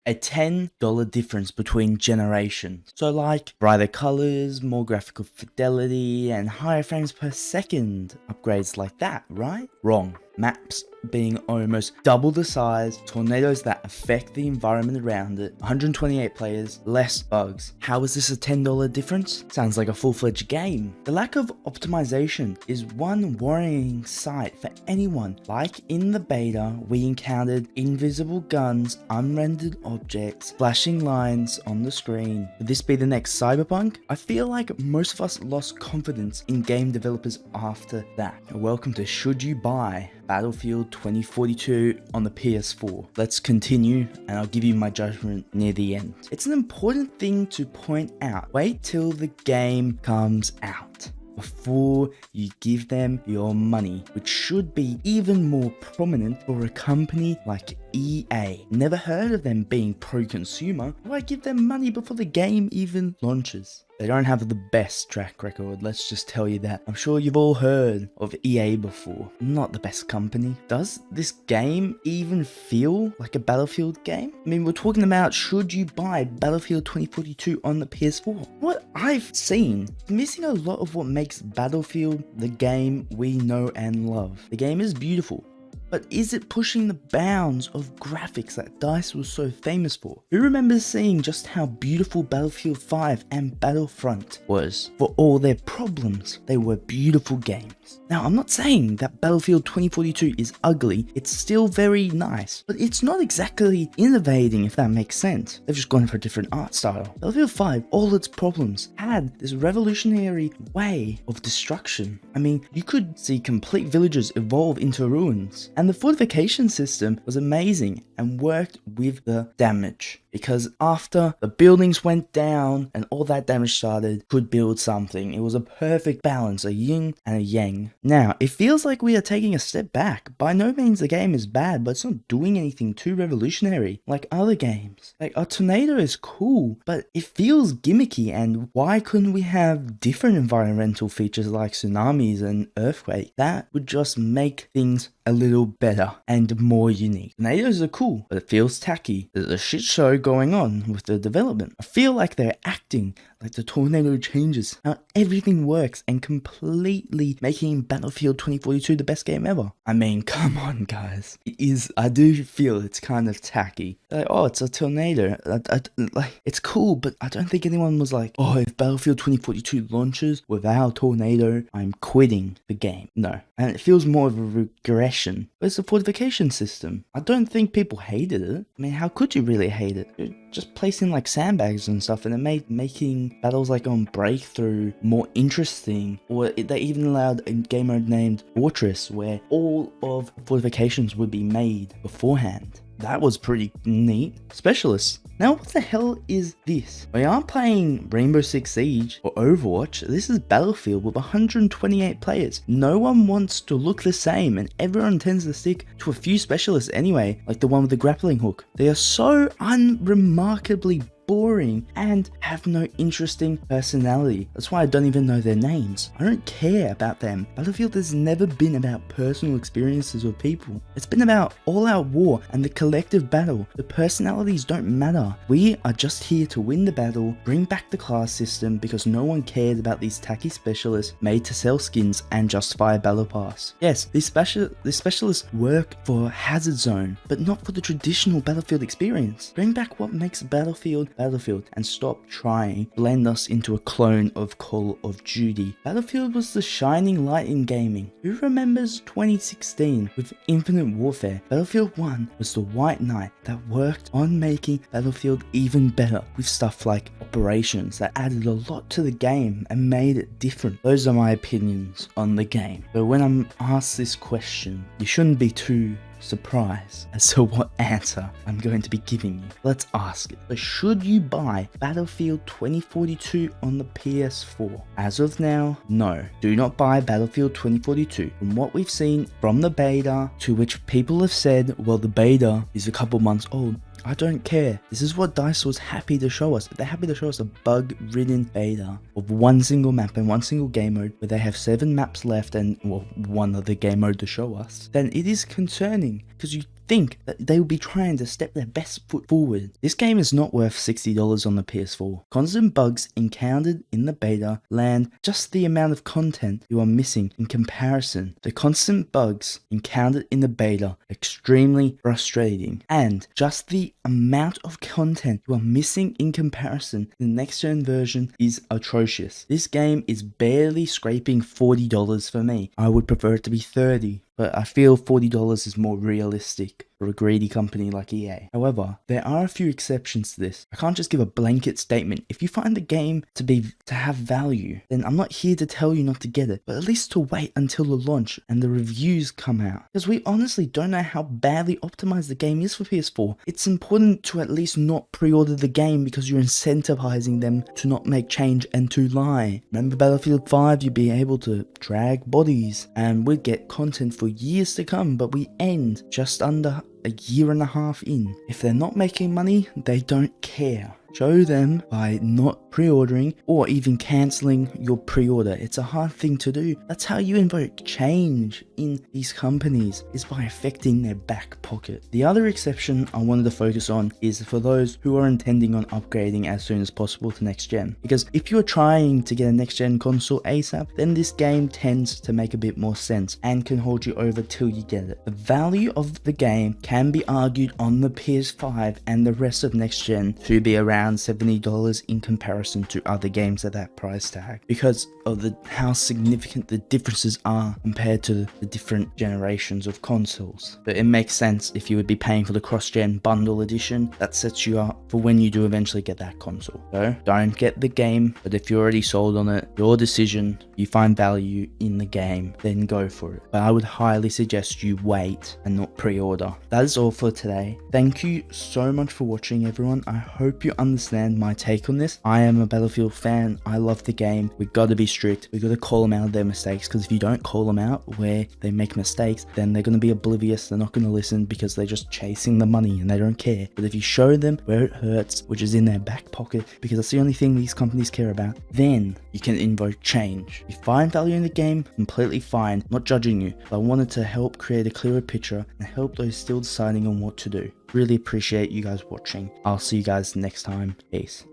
a $10 difference between generations. So like brighter colors, more graphical fidelity, and higher frames per second upgrades like that, right? Wrong. Maps being almost double the size, tornadoes that affect the environment around it, 128 players, less bugs. How is this a $10 difference? Sounds like a full-fledged game. The lack of optimization is one worrying sight for anyone. Like in the beta, we encountered invisible guns, unrendered objects, flashing lines on the screen. Would this be the next Cyberpunk? I feel like most of us lost confidence in game developers after that. Welcome to Should You Buy Battlefield 2042 on the PS4. Let's continue and I'll give you my judgment near the end. It's an important thing to point out. Wait till the game comes out before you give them your money, which should be even more prominent for a company like EA. Never heard of them being pro-consumer. Why give them money before the game even launches? They don't have the best track record, let's just tell you that. I'm sure you've all heard of EA before. Not the best company. Does this game even feel like a Battlefield game? I mean, we're talking about should you buy Battlefield 2042 on the PS4? What I've seen is missing a lot of what makes Battlefield the game we know and love. The game is beautiful, but is it pushing the bounds of graphics that DICE was so famous for? Who remembers seeing just how beautiful Battlefield 5 and Battlefront was? For all their problems, they were beautiful games. Now, I'm not saying that Battlefield 2042 is ugly, it's still very nice, but it's not exactly innovating, if that makes sense. They've just gone for a different art style. Battlefield 5, all its problems, had this revolutionary way of destruction. I mean, you could see complete villages evolve into ruins. And the fortification system was amazing and worked with the damage. Because after the buildings went down and all that damage started, could build something. It was a perfect balance, a yin and a yang. Now, it feels like we are taking a step back. By no means the game is bad, but it's not doing anything too revolutionary like other games. Like, a tornado is cool, but it feels gimmicky, and why couldn't we have different environmental features like tsunamis and earthquake? That would just make things a little better and more unique. Tornadoes are cool, but it feels tacky. There's a shit show going on with the development. I feel like they're acting like the tornado changes how everything works and completely making Battlefield 2042 the best game ever. I mean, come on guys. It is, I do feel it's kind of tacky. Like, oh, it's a tornado. Like, it's cool, but I don't think anyone was like, oh, if Battlefield 2042 launches without a tornado, I'm quitting the game. No. And it feels more of a regression. But it's a fortification system. I don't think people hated it. I mean, how could you really hate it? You're just placing like sandbags and stuff, and it made making battles like on Breakthrough more interesting. Or they even allowed a game mode named Fortress where all of fortifications would be made beforehand. That was pretty neat. Specialists. Now what the hell is this? We aren't playing Rainbow Six Siege or Overwatch. This is Battlefield with 128 players. No one wants to look the same, and everyone tends to stick to a few specialists anyway, like the one with the grappling hook. They are so unremarkably boring and have no interesting personality. That's why I don't even know their names. I don't care about them. Battlefield has never been about personal experiences with people. It's been about all-out war and the collective battle. The personalities don't matter. We are just here to win the battle, bring back the class system because no one cared about these tacky specialists made to sell skins and justify a battle pass. Yes, these specialists work for Hazard Zone, but not for the traditional Battlefield experience. Bring back what makes Battlefield and stop trying to blend us into a clone of Call of Duty. Battlefield was the shining light in gaming. Who remembers 2016 with Infinite Warfare? Battlefield 1 was the white knight that worked on making Battlefield even better with stuff like operations that added a lot to the game and made it different. Those are my opinions on the game. But when I'm asked this question, you shouldn't be too surprised as to what answer I'm going to be giving you. Let's ask it. So should you buy Battlefield 2042 on the PS4? As of now, no. Do not buy Battlefield 2042. From what we've seen from the beta, to which people have said, well, the beta is a couple months old. I don't care. This is what DICE was happy to show us. They're happy to show us a bug-ridden beta of one single map and one single game mode where they have 7 maps left and, well, one other game mode to show us. Then it is concerning because you think that they would be trying to step their best foot forward. This game is not worth $60 on the PS4. Constant bugs encountered in the beta land just the amount of content you are missing in comparison. The constant bugs encountered in the beta are extremely frustrating, and just the amount of content you are missing in comparison to the next gen version is atrocious. This game is barely scraping $40 for me. I would prefer it to be $30. But I feel $40 is more realistic for a greedy company like EA. However, there are a few exceptions to this. I can't just give a blanket statement. If you find the game to have value, then I'm not here to tell you not to get it, but at least to wait until the launch and the reviews come out. Because we honestly don't know how badly optimized the game is for PS4. It's important to at least not pre-order the game because you're incentivizing them to not make change and to lie. Remember Battlefield 5, you'd be able to drag bodies and we'd get content for years to come, but we end just under a year and a half in. If they're not making money, they don't care. Show them by not pre-ordering or even cancelling your pre-order. It's a hard thing to do. That's how you invoke change in these companies, is by affecting their back pocket. The other exception I wanted to focus on is for those who are intending on upgrading as soon as possible to next gen. Because if you're trying to get a next gen console ASAP, then this game tends to make a bit more sense and can hold you over till you get it. The value of the game can be argued on the PS5 and the rest of next gen to be around $70 in comparison to other games at that price tag, because of how significant the differences are compared to the different generations of consoles. But it makes sense if you would be paying for the cross-gen bundle edition. That sets you up for when you do eventually get that console. So don't get the game, but if you're already sold on it, your decision, you find value in the game, then go for it. But I would highly suggest you wait and not pre-order. That is all for today. Thank you so much for watching, everyone. I hope you understand my take on this. I am a Battlefield fan. I love the game. We got to be strict. We got to call them out of their mistakes, because if you don't call them out where they make mistakes, then they're going to be oblivious. They're not going to listen because they're just chasing the money and they don't care. But if you show them where it hurts, which is in their back pocket, because that's the only thing these companies care about, then you can invoke change. If you find value in the game, completely fine. Not judging you, but I wanted to help create a clearer picture and help those still deciding on what to do. Really appreciate you guys watching. I'll see you guys next time. Peace.